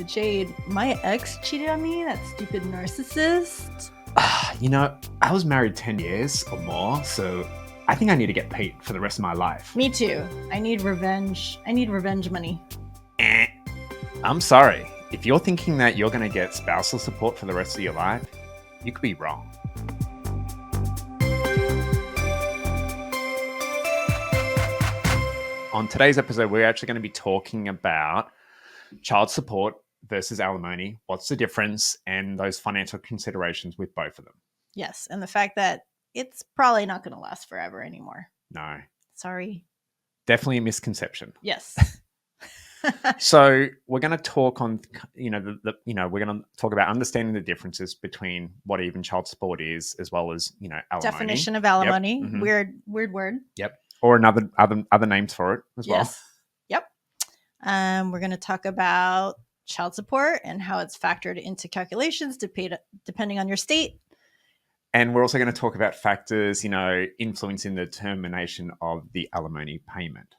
Jade, my ex cheated on me, that stupid narcissist. I was married 10 years or more, so I think I need to get paid for the rest of my life. Me too. I need revenge. I need revenge money. I'm sorry. If you're thinking that you're going to get spousal support for the rest of your life, you could be wrong. On today's episode, we're actually going to be talking about child support versus alimony. What's the difference and those financial considerations with both of them? Yes, and the fact that it's probably not going to last forever anymore. No. Sorry. Definitely a misconception. Yes. So we're going to talk on, we're going to talk about understanding the differences between what even child support is, as well as, alimony. Definition of alimony. Yep. Mm-hmm. Weird word. Yep. Or other names for it as well. Yes. Yep. We're going to talk about child support and how it's factored into calculations depending on your state. And we're also going to talk about factors, influencing the determination of the alimony payment.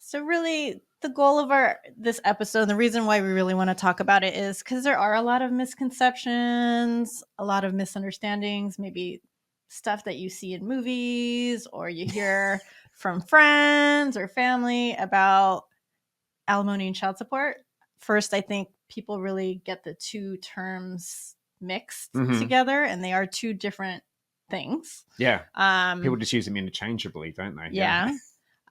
So really, the goal of this episode, and the reason why we really want to talk about it is because there are a lot of misconceptions, a lot of misunderstandings, maybe stuff that you see in movies or you hear from friends or family about alimony and child support. First, I think people really get the two terms mixed together, and they are two different things. Yeah. People just use them interchangeably, don't they? Yeah.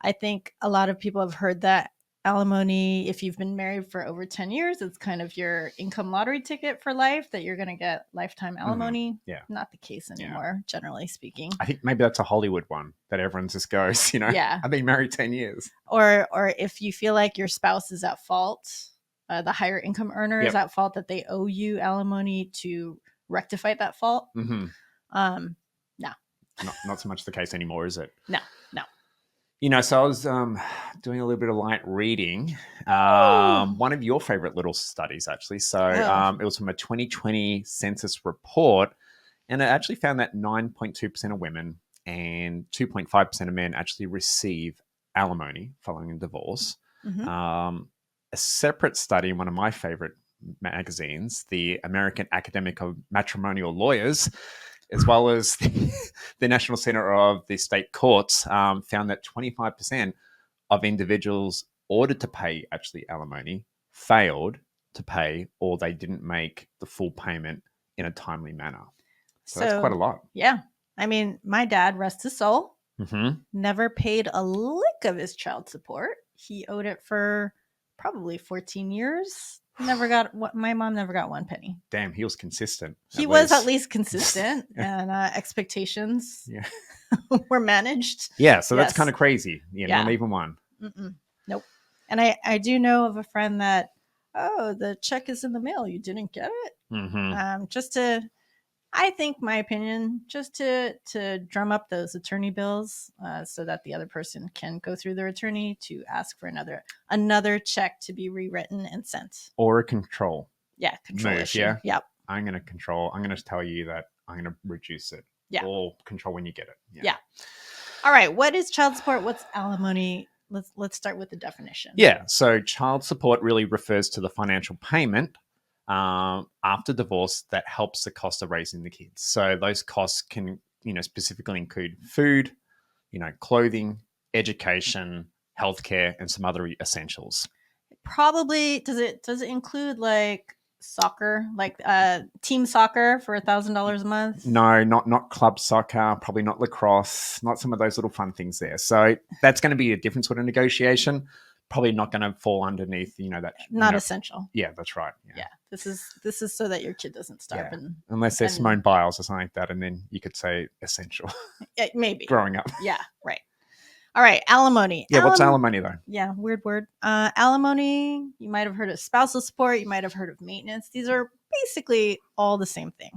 I think a lot of people have heard that alimony, if you've been married for over 10 years, it's kind of your income lottery ticket for life, that you're going to get lifetime alimony. Yeah. Not the case anymore, generally speaking. I think maybe that's a Hollywood one that everyone just goes, Yeah. I've been married 10 years. Or if you feel like your spouse is at fault, the higher income earner is at fault, that they owe you alimony to rectify that fault. Mm-hmm. No. Not so much the case anymore, is it? No. So I was doing a little bit of light reading. One of your favorite little studies, actually. So it was from a 2020 census report, and it actually found that 9.2% of women and 2.5% of men actually receive alimony following a divorce. Mm-hmm. A separate study in one of my favorite magazines, the American Academic of Matrimonial Lawyers, as well as the National Center of the State Courts, found that 25% of individuals ordered to pay actually alimony failed to pay, or they didn't make the full payment in a timely manner. So that's quite a lot. Yeah. I mean, my dad, rest his soul, never paid a lick of his child support. He owed it for probably 14 years. My mom never got one penny. Damn, he was consistent. He was at least consistent, and expectations were managed. Yeah, so that's kind of crazy. Not even one. Nope. And I do know of a friend that, the check is in the mail. You didn't get it? I think, my opinion, just to drum up those attorney bills so that the other person can go through their attorney to ask for another check to be rewritten and sent. Or a control. Yeah, control move, issue. Yeah. Yep. I'm going to tell you that I'm going to reduce it. Yeah. Or control when you get it. Yeah. All right. What is child support? What's alimony? Let's start with the definition. Yeah. So child support really refers to the financial payment after divorce that helps the cost of raising the kids. So those costs can, specifically include food, clothing, education, healthcare, and some other essentials. Probably does it include like soccer, like team soccer for $1,000 a month? No, not club soccer, probably not lacrosse, not some of those little fun things there. So that's going to be a different sort of negotiation. Probably not going to fall underneath, that. Not essential. Yeah, that's right. Yeah. This is so that your kid doesn't starve. Yeah. Unless they're Simone Biles or something like that, and then you could say essential. Maybe. Growing up. Yeah, right. All right, alimony. Yeah, what's alimony though? Yeah, weird word. Alimony, you might have heard of spousal support, you might have heard of maintenance. These are basically all the same thing,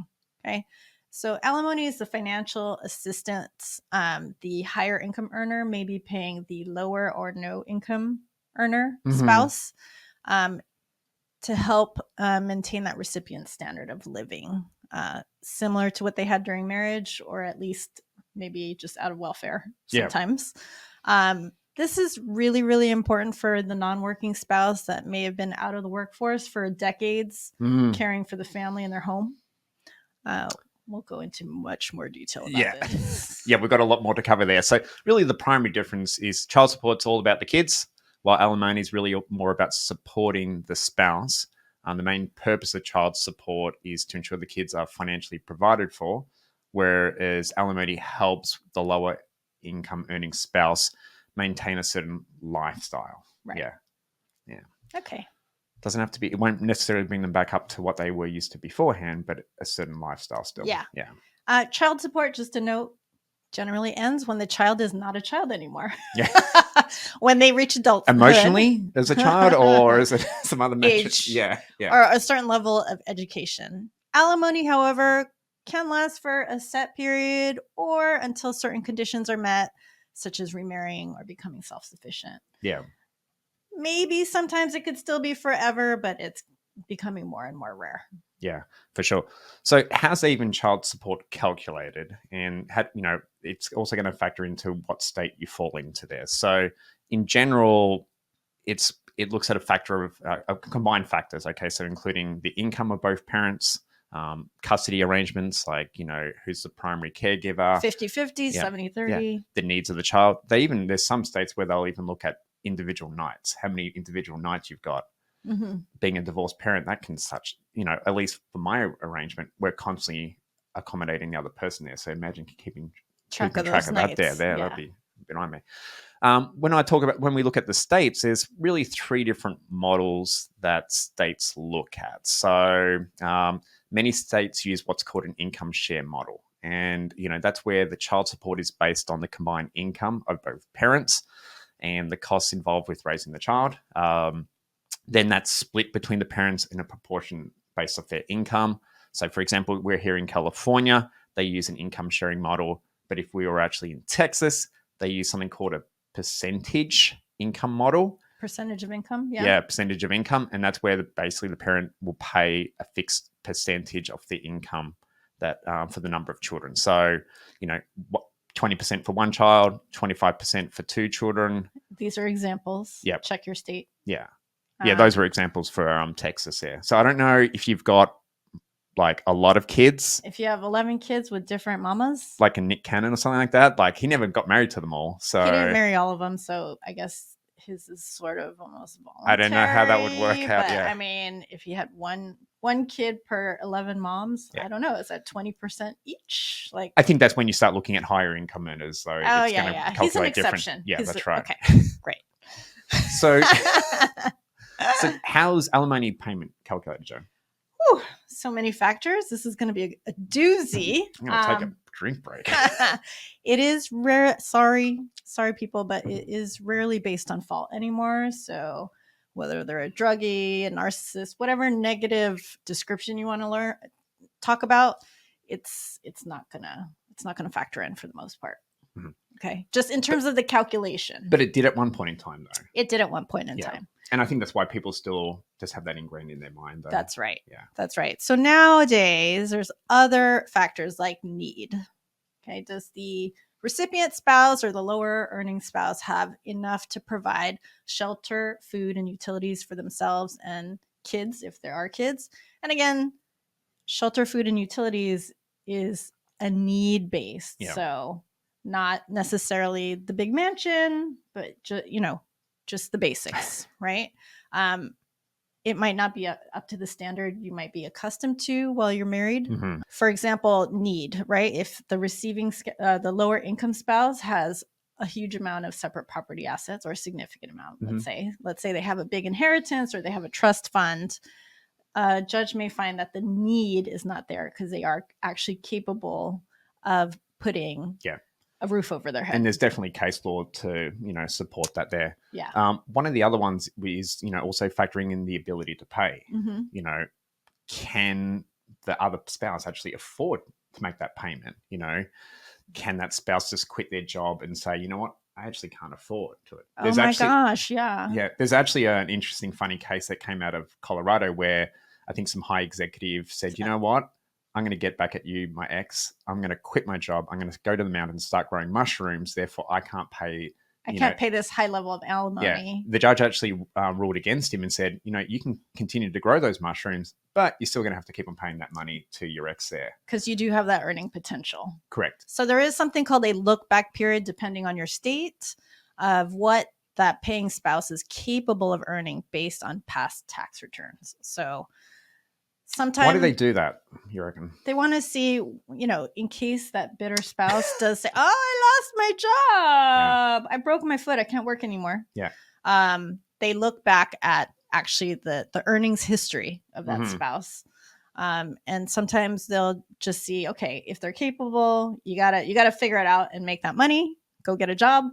okay? So alimony is the financial assistance the higher income earner may be paying the lower or no income earner spouse to help maintain that recipient standard of living, similar to what they had during marriage, or at least maybe just out of welfare sometimes. This is really, really important for the non-working spouse that may have been out of the workforce for decades, caring for the family in their home. We'll go into much more detail about this. Yeah, we've got a lot more to cover there. So really the primary difference is child support's all about the kids, while alimony is really more about supporting the spouse. The main purpose of child support is to ensure the kids are financially provided for, whereas alimony helps the lower income earning spouse maintain a certain lifestyle. Right. Yeah. Okay. Doesn't have to be, it won't necessarily bring them back up to what they were used to beforehand, but a certain lifestyle still. Yeah. Yeah. Child support, just a note, generally ends when the child is not a child anymore. Yeah. When they reach adulthood. Emotionally as a child, or is it some other age? Yeah. Or a certain level of education. Alimony, however, can last for a set period or until certain conditions are met, such as remarrying or becoming self-sufficient. Yeah. Maybe sometimes it could still be forever, but it's becoming more and more rare. Yeah, for sure. So how's even child support calculated? And it's also going to factor into what state you fall into there. So in general, it looks at a factor of combined factors. Okay, so including the income of both parents, custody arrangements, like, who's the primary caregiver, 50-50, 70-30. the needs of the child. There's some states where they'll even look at individual nights, how many individual nights you've got. Mm-hmm. Being a divorced parent, that can at least for my arrangement, we're constantly accommodating the other person there. So imagine keeping track of that there. Yeah. That'd be behind me. When we look at the states, there's really 3 different models that states look at. So many states use what's called an income share model. And, that's where the child support is based on the combined income of both parents and the costs involved with raising the child. Then that's split between the parents in a proportion based off their income. So, for example, we're here in California, they use an income sharing model. But if we were actually in Texas, they use something called a percentage income model. Percentage of income? Yeah, percentage of income. And that's where basically the parent will pay a fixed percentage of the income that for the number of children. So, 20% for one child, 25% for 2 children. These are examples. Yeah. Check your state. Yeah. Yeah, those were examples for Texas there. So I don't know if you've got like a lot of kids. If you have 11 kids with different mamas. Like a Nick Cannon or something like that. Like he never got married to them all. So he didn't marry all of them. So I guess his is sort of almost voluntary. I don't know how that would work out. But yeah. I mean, if you had one kid per 11 moms, I don't know. Is that 20% each? Like, I think that's when you start looking at higher income earners. So it's going to calculate He's an exception. Yeah, that's right. Okay, great. So how's alimony payment calculated, Joe? Whew, so many factors. This is going to be a doozy. I'm going to take a drink break. It is rare. Sorry, people, but it is rarely based on fault anymore. So whether they're a druggie, a narcissist, whatever negative description you want to talk about, it's not gonna factor in for the most part. Mm-hmm. Okay, just in terms of the calculation. But it did at one point in time, though. It did at one point in time. And I think that's why people still just have that ingrained in their mind, though. That's right. Yeah. That's right. So nowadays, there's other factors like need. Okay, does the recipient spouse or the lower earning spouse have enough to provide shelter, food, and utilities for themselves and kids, if there are kids? And again, shelter, food, and utilities is a need-based. Yeah. So not necessarily the big mansion, but just the basics, right? It might not be up to the standard you might be accustomed to while you're married. Mm-hmm. For example, need, right? If the the lower income spouse has a huge amount of separate property assets or a significant amount, mm-hmm. let's say they have a big inheritance or they have a trust fund, a judge may find that the need is not there because they are actually capable of putting a roof over their head. And there's definitely case law to, support that there. Yeah. One of the other ones is, also factoring in the ability to pay. Mm-hmm. Can the other spouse actually afford to make that payment? Can that spouse just quit their job and say, you know what, I actually can't afford to it? Gosh, yeah. Yeah, there's actually an interesting, funny case that came out of Colorado where I think some high executive said, you know what, I'm going to get back at you, my ex. I'm going to quit my job. I'm going to go to the mountains, start growing mushrooms. Therefore, I can't pay I can't pay this high level of Yeah, alimony. the judge actually ruled against him and said, you can continue to grow those mushrooms, but you're still going to have to keep on paying that money to your ex there. Because you do have that earning potential. Correct. So there is something called a look back period, depending on your state, of what that paying spouse is capable of earning based on past tax returns. So sometimes, why do they do that, you reckon? They want to see, in case that bitter spouse does say, "Oh, I lost my job. I broke my foot. I can't work anymore." Yeah. They look back at actually the earnings history of that spouse. And sometimes they'll just see, okay, if they're capable, you gotta figure it out and make that money. Go get a job.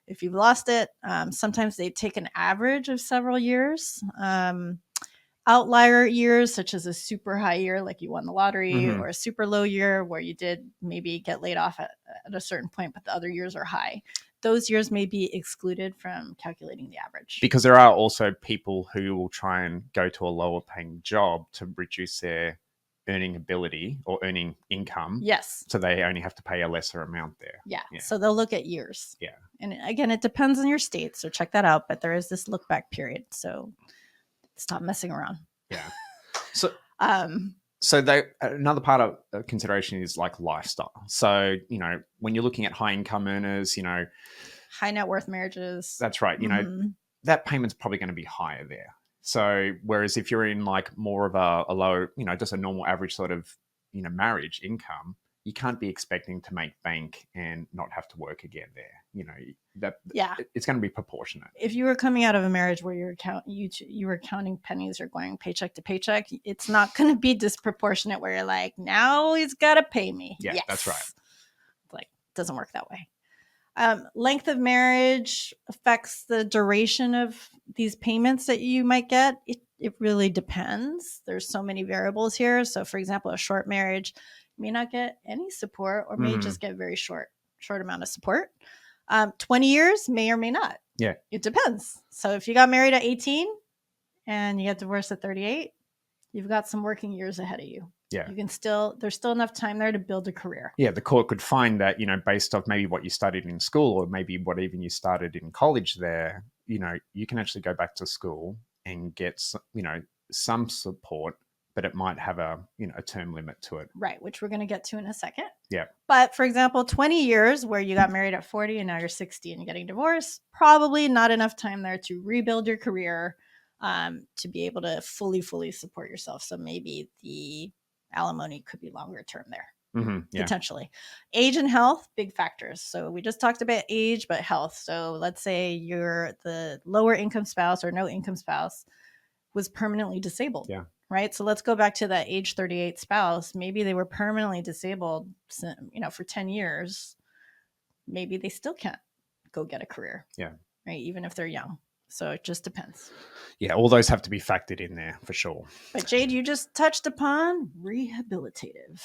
If you've lost it, sometimes they take an average of several years. Outlier years, such as a super high year, like you won the lottery, or a super low year where you did maybe get laid off at a certain point, but the other years are high. Those years may be excluded from calculating the average. Because there are also people who will try and go to a lower paying job to reduce their earning ability or earning income. Yes. So they only have to pay a lesser amount there. Yeah. So they'll look at years. Yeah. And again, it depends on your state. So check that out. But there is this look back period. So stop messing around. Yeah. So, another part of consideration is like lifestyle. So, when you're looking at high income earners, high net worth marriages. That's right. That payment's probably going to be higher there. So, whereas if you're in like more of a low, just a normal average sort of, marriage income, you can't be expecting to make bank and not have to work again there. It's going to be proportionate. If you were coming out of a marriage where you were counting pennies or going paycheck to paycheck, it's not going to be disproportionate where you're like, now he's got to pay me. Yeah, yes. That's right. Like, it doesn't work that way. Length of marriage affects the duration of these payments that you might get. It really depends. There's so many variables here. So, for example, a short marriage may not get any support or may just get very short amount of support. 20 years may or may not. Yeah. It depends. So if you got married at 18 and you get divorced at 38, you've got some working years ahead of you. Yeah. There's still enough time there to build a career. Yeah. The court could find that, based off maybe what you studied in school or maybe what even you started in college there, you can actually go back to school and get, some support, but it might have a term limit to it. Right, which we're going to get to in a second. Yeah. But for example, 20 years where you got married at 40 and now you're 60 and you're getting divorced, probably not enough time there to rebuild your career, to be able to fully support yourself. So maybe the alimony could be longer term there. Potentially. Age and health, big factors. So we just talked about age, but health. So let's say you're the lower income spouse or no income spouse was permanently disabled. Yeah. Right. So let's go back to that age 38 spouse. Maybe they were permanently disabled, for 10 years. Maybe they still can't go get a career. Yeah. Right. Even if they're young. So it just depends. Yeah. All those have to be factored in there for sure. But Jade, you just touched upon rehabilitative.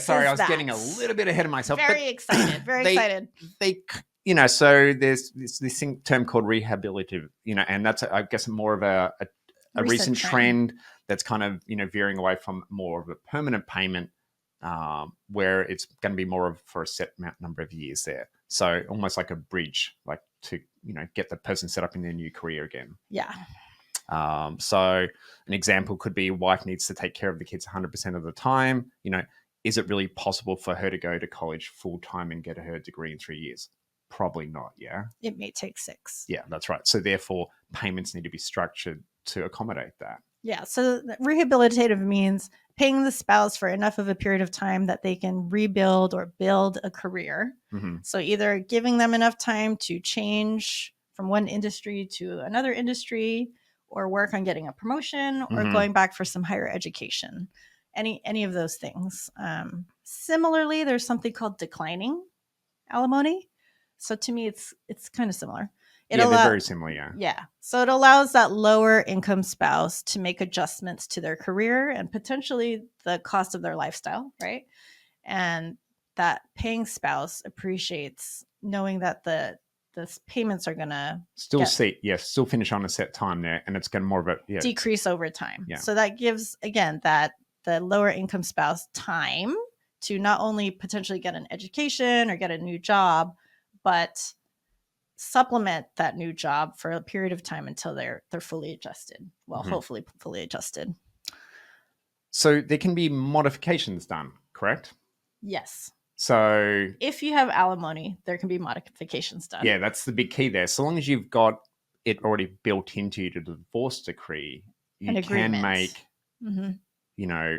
Sorry. I was getting a little bit ahead of myself. Very excited. Excited. So there's this term called rehabilitative, and that's, I guess, more of a recent trend that's kind of, veering away from more of a permanent payment, where it's going to be more of for a set number of years there. So almost like a bridge, like to, get the person set up in their new career again. Yeah. So an example could be a wife needs to take care of the kids 100% of the time. Is it really possible for her to go to college full time and get her degree in 3 years? Probably not. Yeah. It may take 6. Yeah, that's right. So therefore payments need to be structured to accommodate that. Yeah. So rehabilitative means paying the spouse for enough of a period of time that they can rebuild or build a career. So either giving them enough time to change from one industry to another industry, or work on getting a promotion, or going back for some higher education. Any of those things. Similarly, there's something called declining alimony. So to me, it's kind of similar. They're very similar, yeah. Yeah. So it allows that lower income spouse to make adjustments to their career and potentially the cost of their lifestyle, right? And that paying spouse appreciates knowing that the payments are going to still finish on a set time there, and it's going to more of a decrease over time. Yeah. So that gives, again, that the lower income spouse time to not only potentially get an education or get a new job, but supplement that new job for a period of time until they're fully adjusted. Well, Mhm. hopefully fully adjusted. So there can be modifications done, correct? Yes. So If you have alimony, there can be modifications done. yeah, that's the big key there. So long as you've got it already built into the divorce decree, you An can agreement. make, Mm-hmm. you know,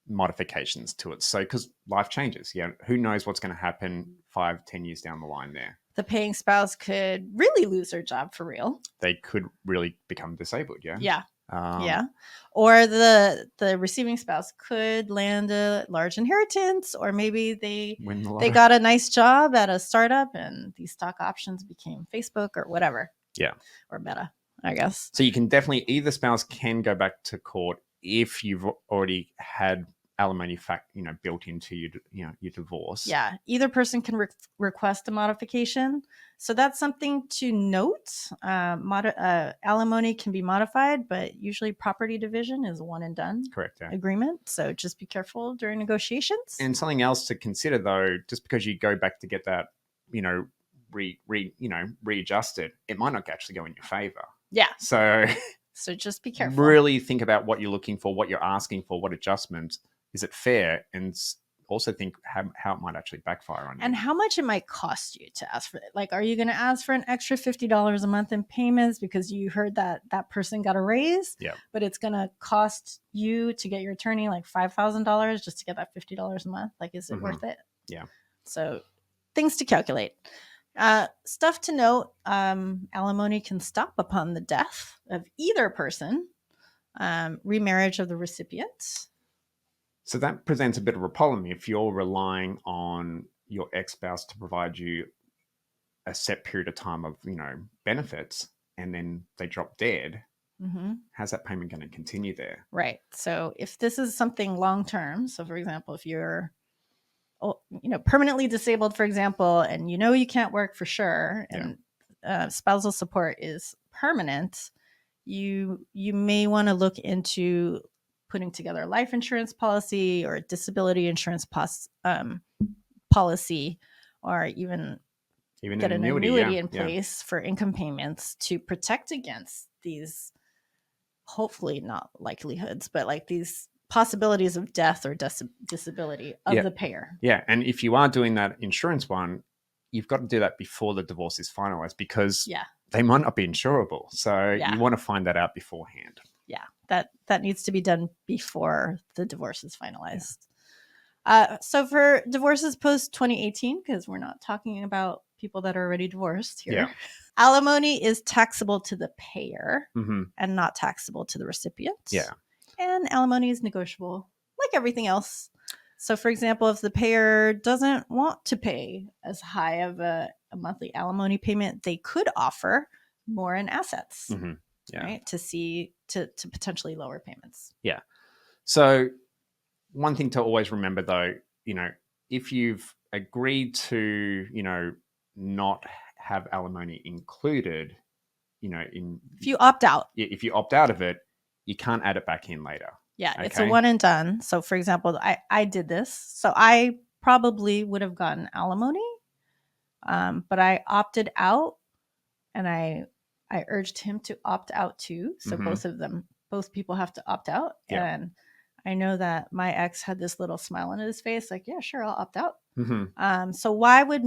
modifications to it. So because life changes, yeah, who knows what's going to happen 5-10 years down the line there. The paying spouse could really lose their job for real. They could really become disabled, yeah. Yeah. Yeah. Or the receiving spouse could land a large inheritance, or maybe they got a nice job at a startup and these stock options became Facebook or whatever. Yeah. Or Meta, I guess. So you can definitely, either spouse can go back to court if you've already had alimony built into your divorce. Yeah, either person can request a modification. So that's something to note. Alimony can be modified, but usually property division is a one and done agreement. So just be careful during negotiations. And something else to consider, though, just because you go back to get that, readjusted, it might not actually go in your favor. Yeah. So just be careful. Really think about what you're looking for, what you're asking for, what adjustments. Is it fair? And also think how it might actually backfire on you. And how much it might cost you to ask for it. Like, are you going to ask for an extra $50 a month in payments because you heard that person got a raise? Yeah. But it's going to cost you to get your attorney like $5,000 just to get that $50 a month. Like, is it worth it? Yeah. So things to calculate. Stuff to note, alimony can stop upon the death of either person, remarriage of the recipient. So that presents a bit of a problem if you're relying on your ex-spouse to provide you a set period of time of, benefits, and then they drop dead. Mm-hmm. How's that payment going to continue there? Right. So if this is something long-term, so for example, if you're permanently disabled, for example, and you can't work for sure, and spousal support is permanent, you may want to look into putting together a life insurance policy or a disability insurance policy, or even get an annuity in place for income payments to protect against these, hopefully not likelihoods, but like these possibilities of death or disability of the payer. Yeah. And if you are doing that insurance one, you've got to do that before the divorce is finalized, because they might not be insurable. So you want to find that out beforehand. Yeah, that needs to be done before the divorce is finalized. So for divorces post 2018, because we're not talking about people that are already divorced here, alimony is taxable to the payer and not taxable to the recipient. Yeah. And alimony is negotiable, like everything else. So, for example, if the payer doesn't want to pay as high of a monthly alimony payment, they could offer more in assets, right? To potentially lower payments. Yeah. So one thing to always remember, though, if you've agreed to, not have alimony included, if you opt out, if you opt out of it, you can't add it back in later. Yeah, it's a one and done. So, for example, I did this. So I probably would have gotten alimony, but I opted out, and I urged him to opt out too. So both people have to opt out. Yeah. And I know that my ex had this little smile on his face, like, yeah, sure, I'll opt out. So why would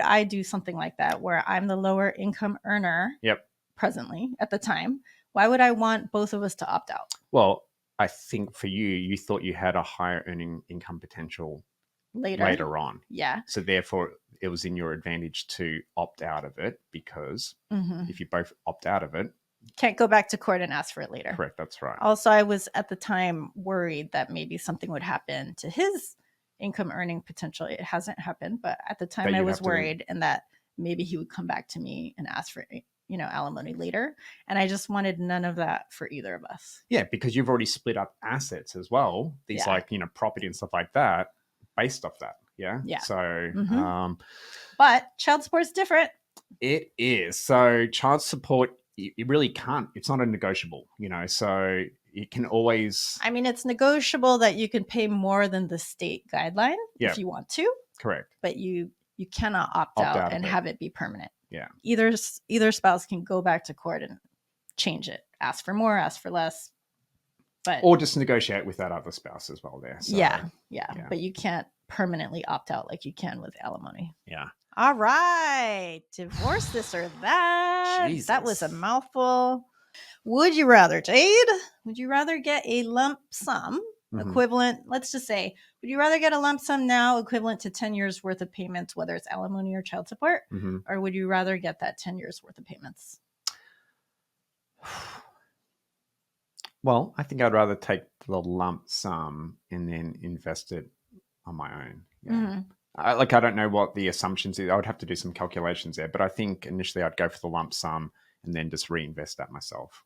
I do something like that, where I'm the lower income earner presently at the time? Why would I want both of us to opt out? Well, I think for you thought you had a higher earning income potential later on. Yeah. So therefore, it was in your advantage to opt out of it, because if you both opt out of it, can't go back to court and ask for it later. Correct. That's right. Also, I was at the time worried that maybe something would happen to his income earning potential. It hasn't happened, but at the time I was worried, and that maybe he would come back to me and ask for alimony later. And I just wanted none of that for either of us. Yeah, because you've already split up assets as well. These property and stuff like that based off that. Yeah. Yeah. So, but child support is different. It is. So child support, you really can't, it's not a negotiable, so it can always. I mean, it's negotiable that you can pay more than the state guideline if you want to. Correct. But you cannot opt out and have it be permanent. Yeah. Either spouse can go back to court and change it, ask for more, ask for less. But or just negotiate with that other spouse as well there. So, yeah. But you can't permanently opt out like you can with alimony. Yeah. All right. Divorce this or that. Jesus. That was a mouthful. Would you rather, Jade? Would you rather get a lump sum equivalent? Let's just say, would you rather get a lump sum now equivalent to 10 years worth of payments, whether it's alimony or child support? Or would you rather get that 10 years worth of payments? Well, I think I'd rather take the lump sum and then invest it on my own. Yeah. I don't know what the assumptions is. I would have to do some calculations there, but I think initially I'd go for the lump sum and then just reinvest that myself.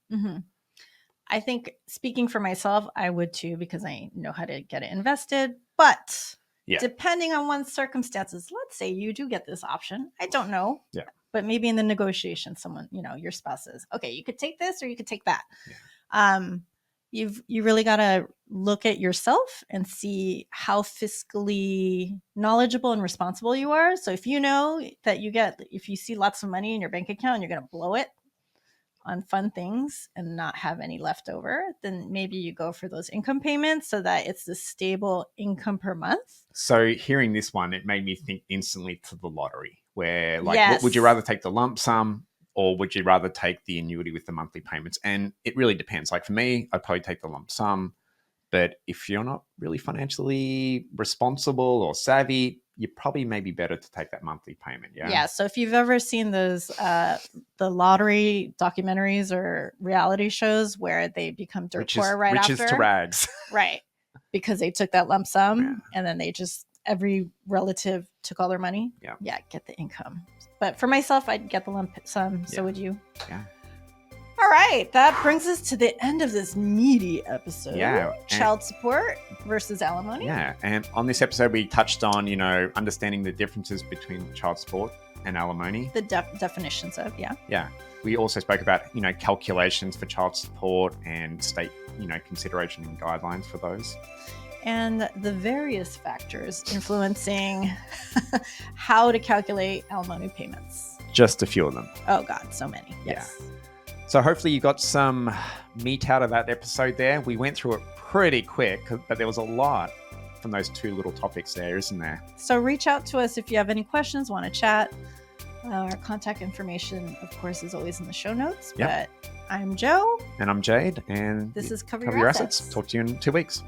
I think, speaking for myself, I would too, because I know how to get it invested. But depending on one's circumstances, let's say you do get this option. I don't know. Yeah. But maybe in the negotiation, someone, your spouse says, okay, you could take this or you could take that. You really got to look at yourself and see how fiscally knowledgeable and responsible you are. So if you know that if you see lots of money in your bank account and you're going to blow it on fun things and not have any left over, then maybe you go for those income payments so that it's the stable income per month. So hearing this one, it made me think instantly to the lottery, where what would you rather take, the lump sum, or would you rather take the annuity with the monthly payments? And it really depends. Like for me, I'd probably take the lump sum. But if you're not really financially responsible or savvy, you probably may be better to take that monthly payment. Yeah. Yeah. So if you've ever seen those, the lottery documentaries or reality shows where they become dirt poor right after. Riches to rags. Right. Because they took that lump sum and then every relative took all their money. Yeah. Yeah. Get the income. But for myself, I'd get the lump sum. So would you? Yeah. All right. That brings us to the end of this meaty episode. Yeah. Child support versus alimony. Yeah. And on this episode, we touched on, understanding the differences between child support and alimony. The definitions of, Yeah. We also spoke about, calculations for child support and state, consideration and guidelines for those. And the various factors influencing how to calculate alimony payments. Just a few of them. Oh, God, so many. Yes. Yeah. So hopefully you got some meat out of that episode there. We went through it pretty quick, but there was a lot from those two little topics there, isn't there? So reach out to us if you have any questions, want to chat. Our contact information, of course, is always in the show notes. Yep. But I'm Joe. And I'm Jade. And this is Cover Your Assets. Talk to you in 2 weeks.